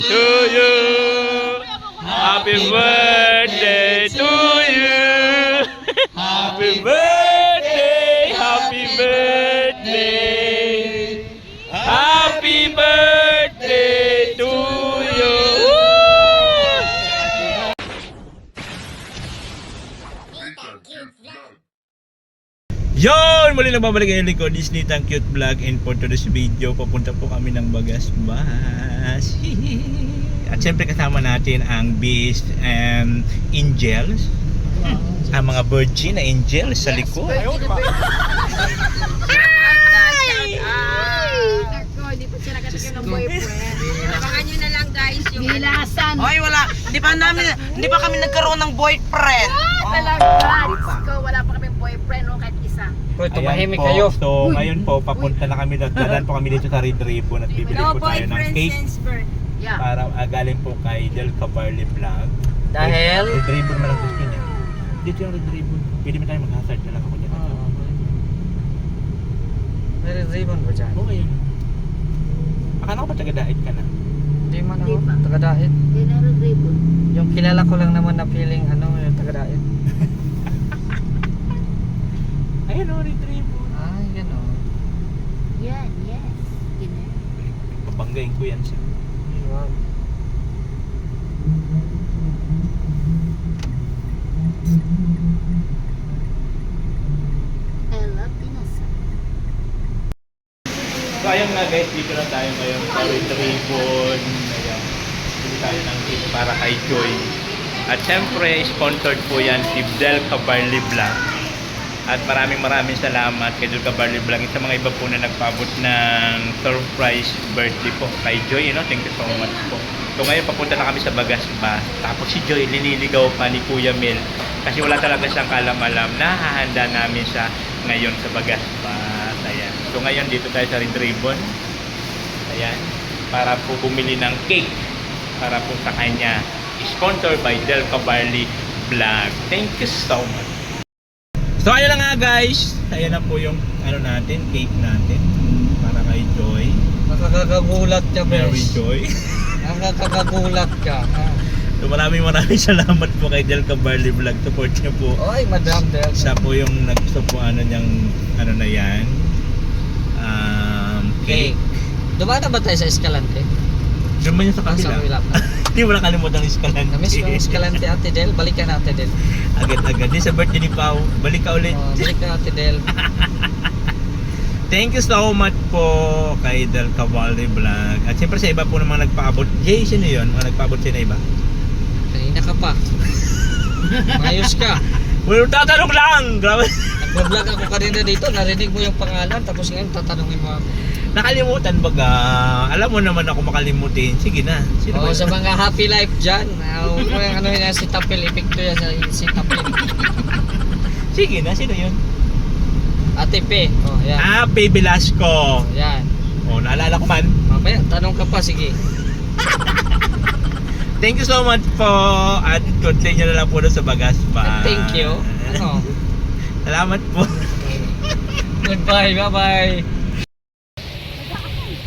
to you. Happy birthday to you. Happy birthday, happy birthday. Happy birthday to you. Yon! Muli na babalik ang lingkod, Disney Tang Cute Vlog, and for today's video, papunta po kami ng Bagasbas. At syempre kasama natin ang Beast and Angels. Ang mga virgin na angels sa likod. Hindi pa siya nagkakaroon ng boyfriend. Abangan nyo na lang guys yung hilasan. Hoy, wala. Hindi pa kami nagkaroon ng boyfriend. Talaga. Ikaw, wala pa kaming boyfriend no, kahit isa. Ayan po, kayo. So ngayon po, papunta na kami, dadaan po kami dito sa Red Ribbon at bibili po tayo ng cake Yeah. para galing po kay Del Cabarle Vlog. Dahil? Red Ribbon man ang gusto niya. Dito yung Red Ribbon. Pwede mo tayo mag-hazard na lang ako niya. May ribbon ba dyan? Okay yun. Akala ko ba taga-dait ka na? Hindi man ako. Hindi pa. Taga-dait. Hindi na rin ribbon. Yung kilala ko lang naman na feeling yung taga-dait. Ayun o, Red Ribbon. Ay, yan o. Yan, yes. Dinner. Papanggain ko yan siya. Wow. I love Pinasa. So ayun nga guys, dito na tayo ngayon sa Red Ribbon. Ayan. Dito tayo ng cake para kay Joy. At syempre, sponsored po yan si Del Cabarle Vlog. At maraming salamat kay Del Cabarle Vlog sa mga iba po na nagpaabot ng surprise birthday po kay Joy. Thank you so much po. So ngayon papunta na kami sa Bagasbas. Tapos si Joy liniligaw pa ni Kuya Mel. Kasi wala talaga siyang kalam-alam na hahanda namin siya ngayon sa Bagasbas. Ayan. So ngayon dito tayo sa Red Ribbon. Ayan. Para po bumili ng cake. Para po sa kanya. Sponsored by Del Cabarle Vlog. Thank you so much. So ayun na nga guys. Ayan na po yung natin, cake natin. Para kay Joy. Nakakagulat ka, Mary Bes. Joy. Nakakagulat ka. So maraming salamat po kay Del Cabarle Vlog. Support niyo po. Oy, Madam Del. Siya po yung nagsupo niyang na yan. Cake. Dumaan na ba tayo sa Escalante? Duman yun sa Sa kabila. kabila. Hindi mo na kalimutan yung Escalante. Namiss ko yung Escalante, Ate Del. Balikan na, Ate Del. Agad-agad. Di sa birthday ni Pao. Balik ka ulit. Balikan na, Ate Del. Thank you so much po kay Del Cabarle Vlog. At siyempre sa iba po ng mga nagpaabot. Jay, sino yun? Mga nagpaabot siya na iba? Kanina ka pa. Mayos ka. Well, tatanong lang! Grabe. Nag-vlog ako kanina dito, narinig mo yung pangalan, tapos ngayon tatanungin mo ako. Nakalimutan baga. Alam mo naman ako makalimutin. Sige na. Sino ba Oh, yun? sa mga happy life dyan, ano yun, si Tapil, epekto yan si Tapil. Sige na. Sino yun? Ate P, oh, yan. Happy Velasco. Yan. Oh, naalala ko man. Mamaya, tanong ka pa, sige. Thank you so much po. At continue na lang po doon sa Bagasbas. Thank you. Ano? Salamat po. Goodbye, bye-bye.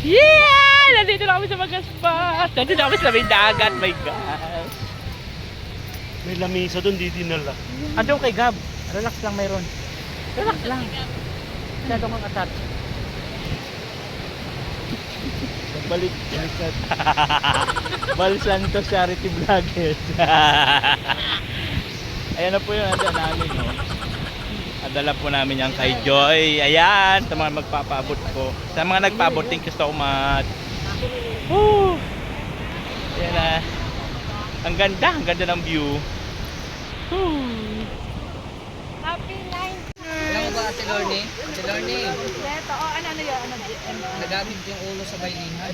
Yeah! Nandito na kami sa Bagasbas. Nandito na kami sa may dagat. My God. May lamisa doon, di dinala. Andun kay Gab. Relax lang mayroon. Relax lang. Masyado kang attach. Balik. Balsan to Charity Vloggers. Ayan na po yung handa namin. Adala po namin yung kay Joy. Ayan. Sa mga magpapaabot po. Sa mga nagpaabot, thank you so much. Woo! Ayan na. Ang ganda ng view. Woo! Alam mo ba, Ate Lorne? Ate Lorne, Ano yan? nagamit yung ulo sa bayingan.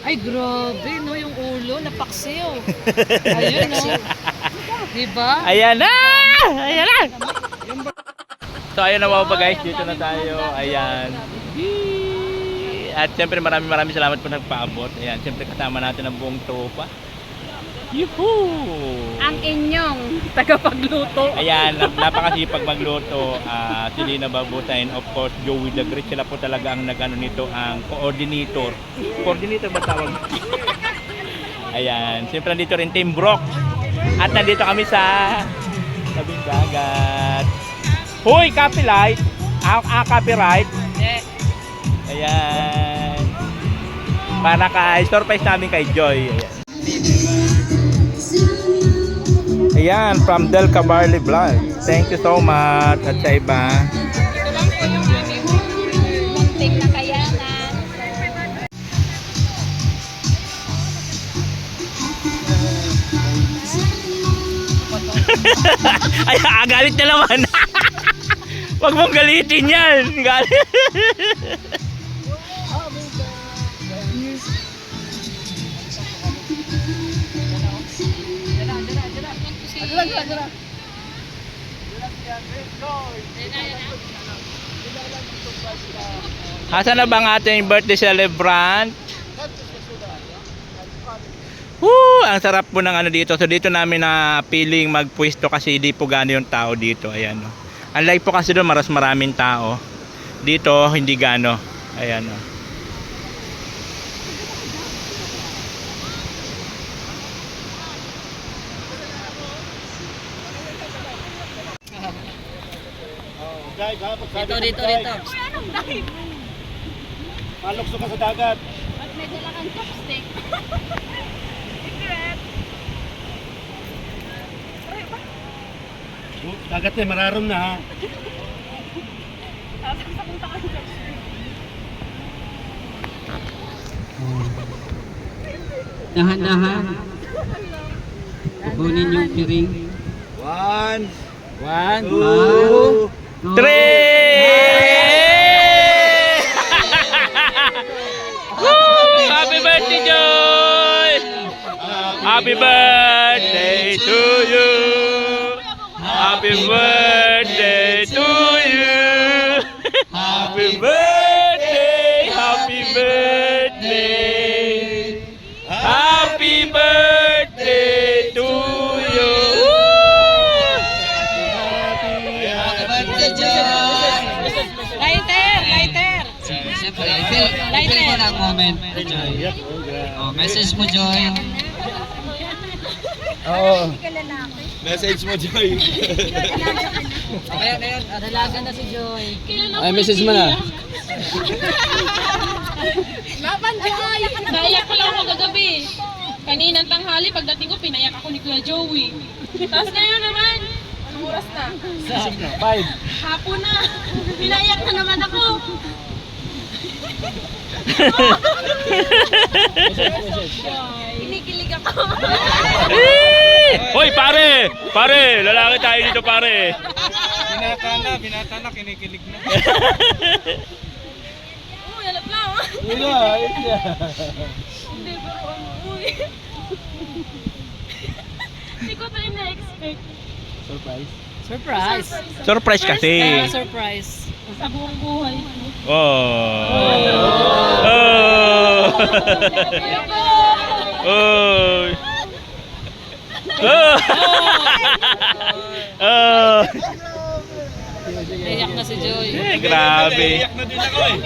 Ay, grabe, no? Yung ulo, napaksiw. Ayun, no? Diba? Ayan na! Ayan na! So ayan na mga guys, dito na tayo. Ayan. Yee! At siyempre maraming salamat po nagpaabot. Ayan, siyempre kasama natin ang buong tropa. Yuhuu! Ang inyong tagapagluto. Ayan, napakasipag magluto. Si Lina Babuta and of course Joey the Great. Sila po talaga ang nagano nito, ang coordinator. Coordinator ba tawag? Ayan, siyempre nandito rin Team Brook. At nandito kami sa tabing dagat. Hoy, copyright! Copyright! Ayan. Para surprise namin kay Joy. Ayan, from Del Cabarly Vlog. Thank you so much. At sa iba. Ito lang po yung aming munting nakayanan. Ay, galit na naman. Huwag mong galitin yan. Galit. Asan na ba ang ating birthday celebrant? Woo! Ang sarap po ng ano dito. So dito namin na piling magpwesto kasi hindi po gano yung tao dito. Ayan o. Unlike po kasi doon maraming tao. Dito hindi gano. Ayan o. Dito. Malukso ka sa dagat. At may dala kang chopstick. Dagat na, mararom na ha. Dahan-dahan. Kunin yung piring. One, Two, Three! Woo! Happy birthday, Joy! Happy birthday to you! Happy birthday to you! Happy birthday! Happy birthday! Happy birthday to you! Lighter! Siyempre, feel mo na ang moment, Joy. Oh, message mo, Joy. message mo, Joy. Kaya ngayon, Dalaga na si Joy. ay, message mo na. Laban, Joy! Naiyak ko lang ako kagabi. Kaninang tanghali, pagdating ko, pinayak ako ni Kuya Joey. Tapos ngayon naman, anong oras na? 5. Hapon na. Pinayak na naman ako. Kinikilig ako. Hoy, pare! Pare! Lalaki tayo dito, pare! Binata na, kinikilig na. Uy, alam lang. Hindi, pero uy. Hindi ko tayo na-expect. Surprise! Surprise kasi! Surprise! Sa buong buhay ko. Oh! Oh! Ayoko! Oh! Oh! Oh! Iyak na si Joy. Eh, grabe. na din ako eh.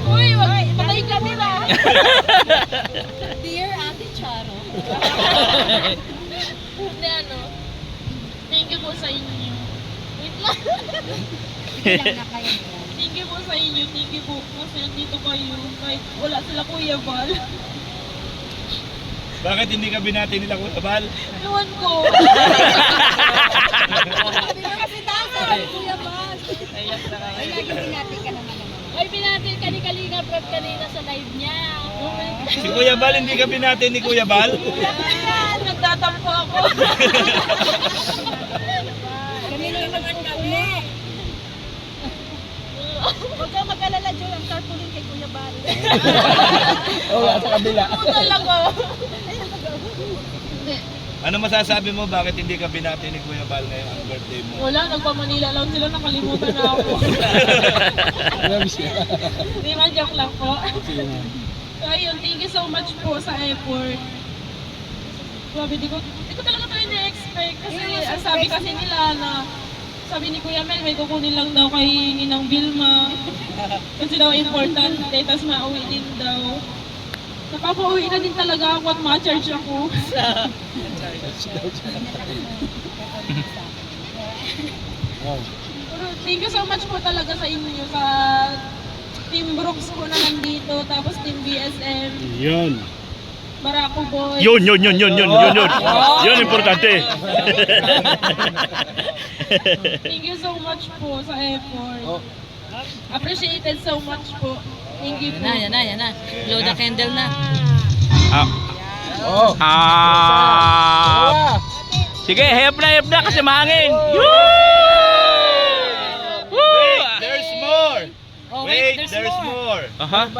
Uy, wag, patay ka nila. Dear Ate Charo. Hindi, ano. Thank you po sa inyo. Wait lang. Thank you po sa inyo. Thank you po. Kasi nandito kayo. Kahit wala sila Kuya Val. Bakit hindi ka binati nila Kuya Val? Ewan ko. Kasi tasa, Kuya Bas. Ay, lagi binati ka naman naman. Ay, binati ka ni Kalinga Prep kanina sa live niya. Si Kuya Val, hindi ka binati ni Kuya Val? Yan, nagtatampo ako. Kami naman kami. Huwag kang mag-alala, Joy. Ang tarpaulin kay Kuya Bal. Oo, sa kabila. Utol ako. Ano masasabi mo, bakit hindi ka binati ni Kuya Val ngayon ang birthday mo? Wala, nagpa-Manila lang sila. Nakalimutan na ako. Hindi man, joke lang po. So, ayun, thank you so much po sa effort. Grabe, di ko talaga tayo na-expect. Kasi ang sabi kasi nila na sabi ni Kuya Mel, may kukunin lang daw kay Ninang Vilma. Kasi daw importante, tapos mauwi din daw. napapauwi na din talaga ako at ma-charge ako. Pero thank you so much po talaga sa inyo, sa Team Brooks po na nandito, tapos Team BSM, Yun. Barako Boy. Yun. Yun, importante. Thank you so much po sa effort. Appreciated so much po. Thank you po. Yan na. Blow the candle na. Sige, hayap na kasi mahangin. There's more! Oh, Wait, there's there's more. more! Aha.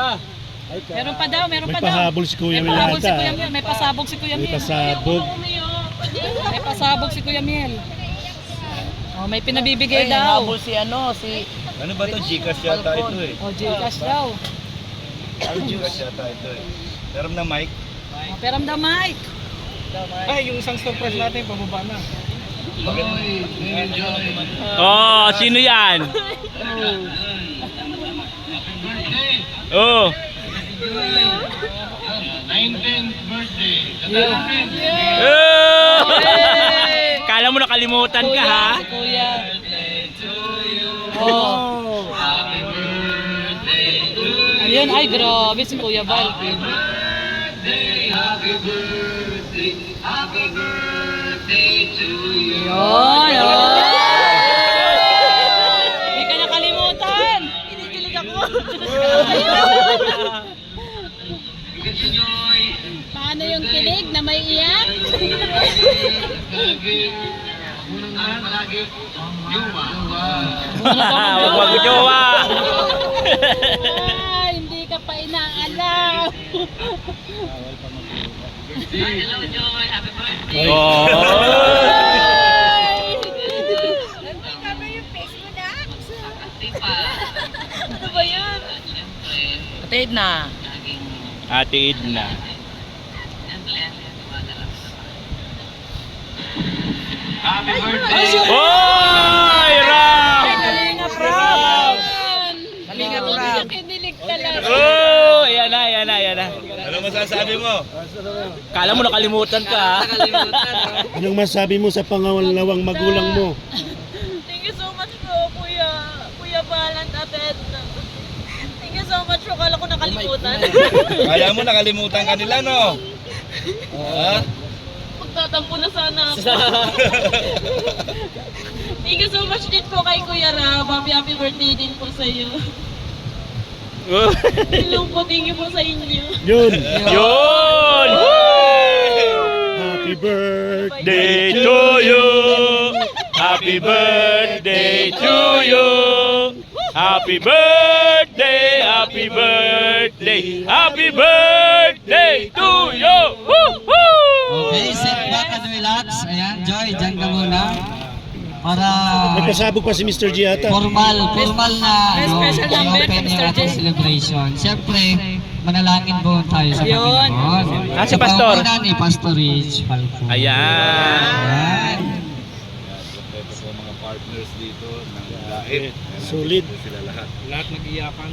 Meron pa daw. May pahabol si Kuya May Mil pahabol si ata. Kuya Miel. May pasabog si Kuya May Miel. pasabog. May pasabog si Kuya Miel. Oh, may pinabibigay daw. Ano ba ito? Gcash yata ito eh. Oh, Gcash daw. Gcash yata ito eh. Meron na mic? Oh, peram daw, Mike. Ay, yung isang surprise natin, pababa na. Oh, sino yan? Oh. Oh! Kala mo nakalimutan ka ha? Si Kuya. Oh. Ayun, ay grabe si Kuya Val. Yun, oh. Hindi ka nakalimutan. Kinikilig ako. Paano yung kilig na may iyak? Huwag mag-jowa. Hindi ka pa inaalam. Oh. Ano ba yan? Ate Edna. Oy, Ram! Kalingap, Rob. Kalingap lang. Kinilig talaga. Oh, ayan na. Ano masasabi mo? Kala mo nakalimutan ka ha? Anong masabi mo sa pangalawang magulang mo? Thank you so much po, Kuya Balant at Edna. Thank you so much po. Kala ko nakalimutan. Kaya mo nakalimutan ka nila, no? Ha? Magtatampo na sana ako. Thank you so much din po kay Kuya Rab. Happy birthday din po sa iyo. Hello po, thank you po sa inyo. Yun. Yun! Happy birthday. Day to you. Happy birthday to you. Happy birthday, happy birthday, happy birthday to you. Woo-hoo! Okay, sit back and relax. Ayan, Joy, dyan ka muna. Para May pasabog pa si Mr. G ata. formal na May special number i-open kay yung Mr. ating J. celebration. Siyempre, manalangin po tayo sa Ayun. Panginoon. Ah, si Pastor. Sa ni Pastor Rich Falco. Ayan. Ayan. Ito po mga partners dito ng Lahat. Solid. Sila lahat. Lahat nag-iyakan.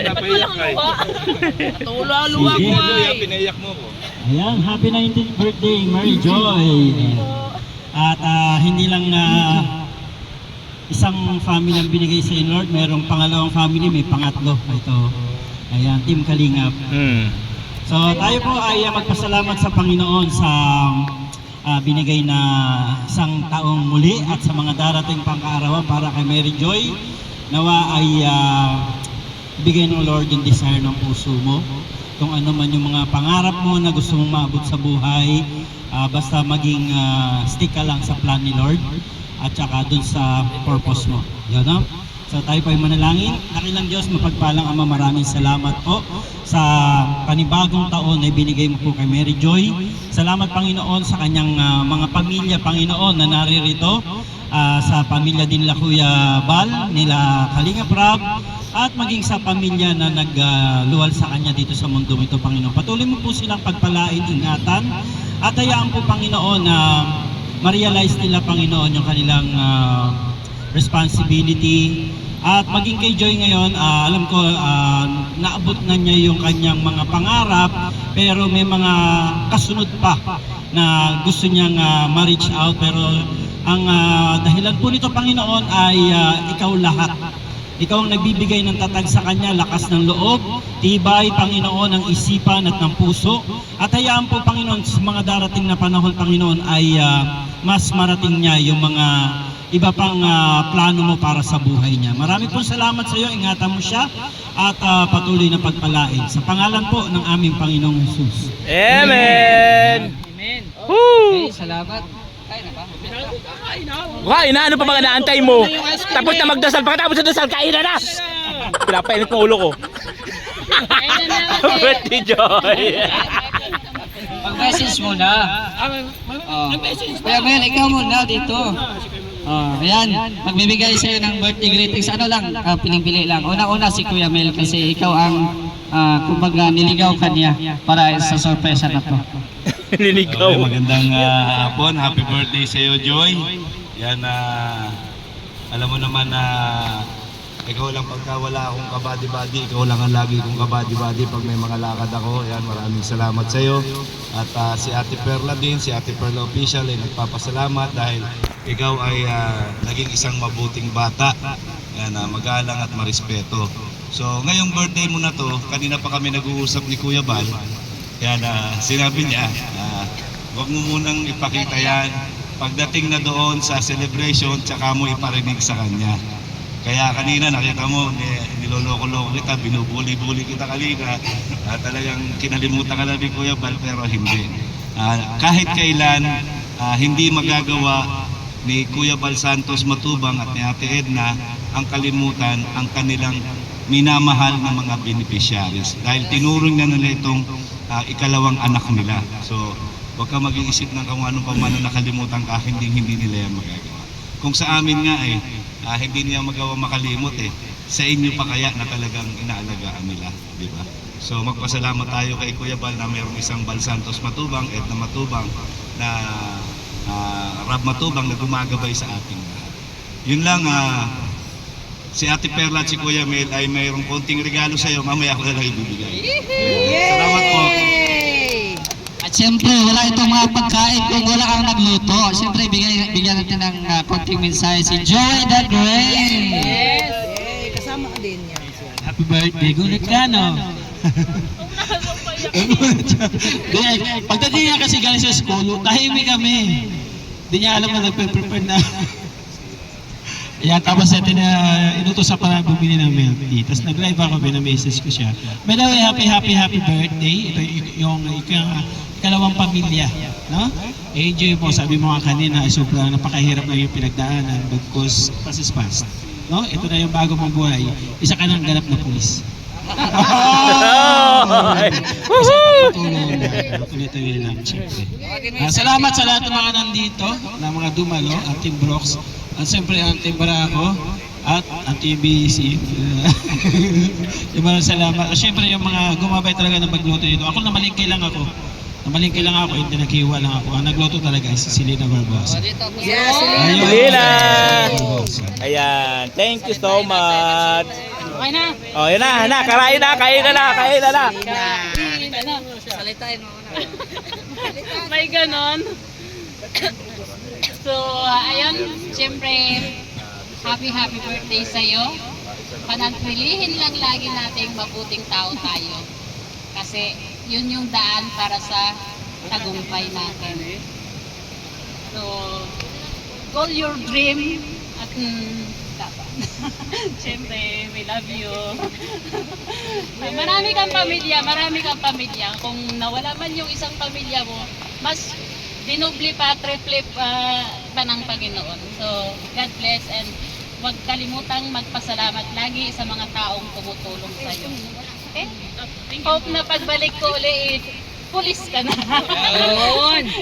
Napaiyak ka eh. Luwa ko Kaya pinaiyak mo ko. Ayan, happy 19th birthday, Mary Joy. At hindi lang isang family ang binigay sa inyo, Lord. Mayroong pangalawang family, may pangatlo. Ito, ayan, Team Kalingap. So tayo po ay magpasalamat sa Panginoon sa binigay na isang taong muli at sa mga darating pang kaarawan para kay Mary Joy. Nawa ay bigay ng Lord yung desire ng puso mo. Kung ano man yung mga pangarap mo na gusto mong maabot sa buhay, basta maging stick ka lang sa plan ni Lord at saka dun sa purpose mo. Yun, no? So tayo po ay manalangin. Dakilang Diyos, mapagpalang Ama, maraming salamat po sa panibagong taon na ibinigay mo po kay Mary Joy. Salamat Panginoon sa kanyang mga pamilya, Panginoon, na naririto. Sa pamilya din nila Kuya Bal, nila Kalingap Rab, at maging sa pamilya na nagluwal sa kanya dito sa mundo ito, Panginoon. Patuloy mo po silang pagpalain, ingatan, at hayaan po, Panginoon, na ma-realize nila, Panginoon, yung kanilang responsibility At maging kay Joy ngayon, alam ko naabot na niya yung kanyang mga pangarap, pero may mga kasunod pa na gusto niyang ma-reach out. Pero ang dahilan po nito, Panginoon, ay ikaw lahat. Ikaw ang nagbibigay ng tatag sa kanya, lakas ng loob, tibay, Panginoon, ng isipan at ng puso. At hayaan po, Panginoon, sa mga darating na panahon, Panginoon, ay mas marating niya yung mga iba pang plano mo para sa buhay niya. Marami pong salamat sa iyo, ingatan mo siya at patuloy na pagpalain. Sa pangalan po ng aming Panginoong Jesus. Amen! Amen. Woo! Okay, salamat. Kaya na ba? Kain na, ano pa mga naantay mo? Tapos na magdasal, pagkatapos na dasal, kain na na! Pinapainit ng ulo ko. Birthday Joy! Mag-message muna. Kuya Mel, ikaw muna dito. Ayan, magbibigay sa'yo ng birthday greetings. Ano lang, piling-pili lang. Una-una si Kuya Mel kasi ikaw ang kumbaga niligaw kanya para sa sorpresa na to. Linigaw. Okay, magandang hapon. Happy birthday sa iyo, Joy. Yan, alam mo naman na ikaw lang pagka wala akong kabady-bady, ikaw lang ang lagi kong kabady-bady pag may mga lakad ako. Yan, maraming salamat sa iyo. At si Ate Perla din, si Ate Perla Official ay nagpapasalamat dahil ikaw ay naging isang mabuting bata. Yan, magalang at marespeto. So, ngayong birthday mo na to, kanina pa kami nag-uusap ni Kuya Bal. Yan, sinabi niya, huwag mo munang ipakita yan. Pagdating na doon sa celebration, tsaka mo iparinig sa kanya. Kaya kanina nakita mo, niloloko-loko kita, binubuli-buli kita kanina. Talagang kinalimutan ka na ni Kuya Bal, pero hindi. Kahit kailan, hindi magagawa ni Kuya Bal Santos Matubang at ni Ate Edna ang kalimutan ang kanilang minamahal na mga beneficiaries. Dahil tinurong na nila itong ikalawang anak nila. So, huwag ka mag-iisip ng kung ano pa man na nakalimutan ka, hindi nila yan magagawa. Kung sa amin nga hindi niya magawa makalimot sa inyo pa kaya na talagang inaalagaan nila, di ba? So, magpasalamat tayo kay Kuya Bal na mayroong isang Bal Santos Matubang, Edna Matubang, na Rab Matubang na gumagabay sa ating lahat. Yun lang, si Ate Perla at si Kuya Mel ay mayroong konting regalo sa iyo, mamaya ko na lang ibibigay. Salamat po. At siyempre, wala itong mga pagkain kung wala kang nagluto. Siyempre, bigyan natin ng konting mensahe si Joy the Great. Kasama ka din yan. Happy birthday, gulit ka, no? Pagdating niya kasi galing sa school, tahimik kami. Hindi niya alam na nagpe-prepare na. Ayan, tapos natin inutos sa para bumili ng milk tea. Tapos nag-live ako, binamessage ko siya. By the way, happy birthday. Ito yung ikalawang pamilya. No? Enjoy mo, sabi mo nga kanina, sobrang napakahirap na yung pinagdaanan because past is past. No? Ito na yung bago mong buhay. Isa ka ng ganap na pulis. Tuloy-tuloy lang, siyempre. Salamat sa lahat ng mga nandito, na mga dumalo, at Team Brooks. At siyempre ang Team Barako at ang Team BC. Yung mga salamat. At siyempre yung mga gumabay talaga ng pagluto dito. Ako namalingkay lang ako. Hindi naghiwa lang ako. Ang nagluto talaga si Selena Barbosa. Yes, Selena! Ayan, thank you so much. Okay na. Oh, yun na, kain na na. Salitain mo na. May ganon. So, ayun, siyempre, happy birthday sa'yo. Panatilihin lang lagi nating mabuting tao tayo. Kasi yun yung daan para sa tagumpay natin. So, goal your dream at siyempre, we love you. Marami kang pamilya. Kung nawala man yung isang pamilya mo, mas dinubli pa, triple pa ng Panginoon. So, God bless and huwag kalimutang magpasalamat lagi sa mga taong tumutulong sa iyo. Okay? Hope na pagbalik ko uli, pulis ka na.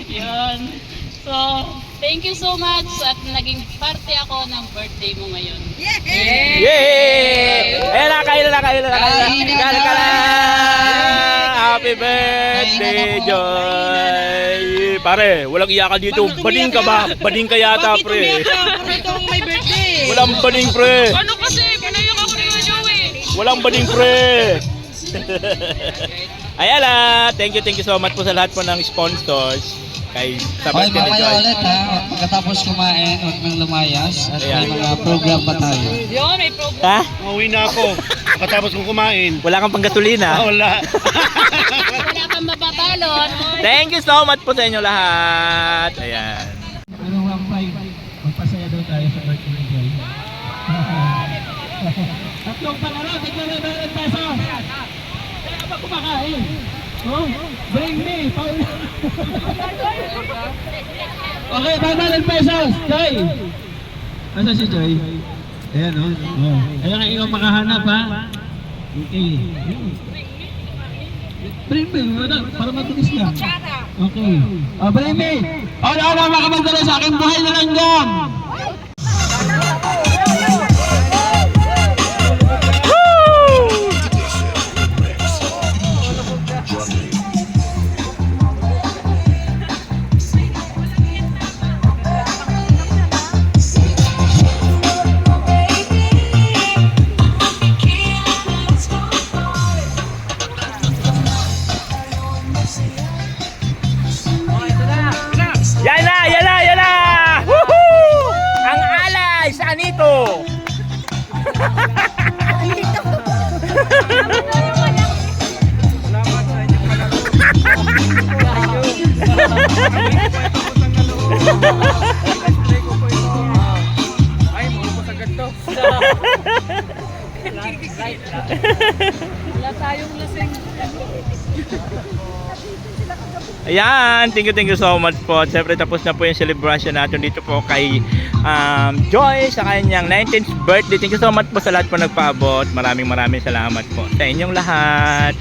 Yun. So, thank you so much at naging parte ako ng birthday mo ngayon. Yay! Ayan na, kain na. Happy birthday, Joy! Pare, walang iyakan dito. Bading ka ba? Bading ka yata, pre. Bakit umiyak ka? May birthday. Walang bading, pre. Ano kasi, Walang bading pre. Ayan na. Thank you so much po sa lahat po ng sponsors. Kay sa Okay, birthday ni mamaya Joy. ulit ha. Pagkatapos kumain, huwag nang lumayas. At may Ayan. mga program pa tayo. Yun, may program. Ha? Mauwi na ako. Pagkatapos kong kumain. Wala kang panggasolina. Wala. Wala pang mababalot. Thank you so much po sa inyo lahat. Ayan. Ano ang five? Magpasaya daw tayo sa birthday ni Joy. Tatlong panalo, tignan na ng peso. Kaya ba kumakain? Oh, bring me, Paula. Okay, 500 pesos, Joy. Asa si Joy? Ayan, oh. Ayan ang iyong makahanap, ha? Okay. Bring me, para matulis lang. Okay. Oh, bring me. Ano makamagdala sa aking buhay na langgam? Yan na! Woohoo! Ang alay sa Anito! Wala tayong lasing. Ayan, thank you so much po. Siyempre tapos na po yung celebration natin dito po kay Joy sa kanyang 19th birthday. Thank you so much po sa lahat po nagpaabot. Maraming salamat po sa inyong lahat.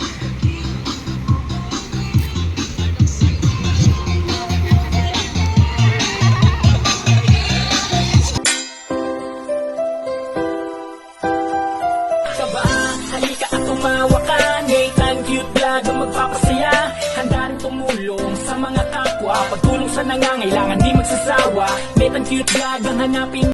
Halika at tumawa ka, Nathan Cute Vlog ang magpapasaya. Handa rin tumulong sa mga kapwa, pagtulong sa nangangailangan di magsasawa. Nathan Cute Vlog ang hanapin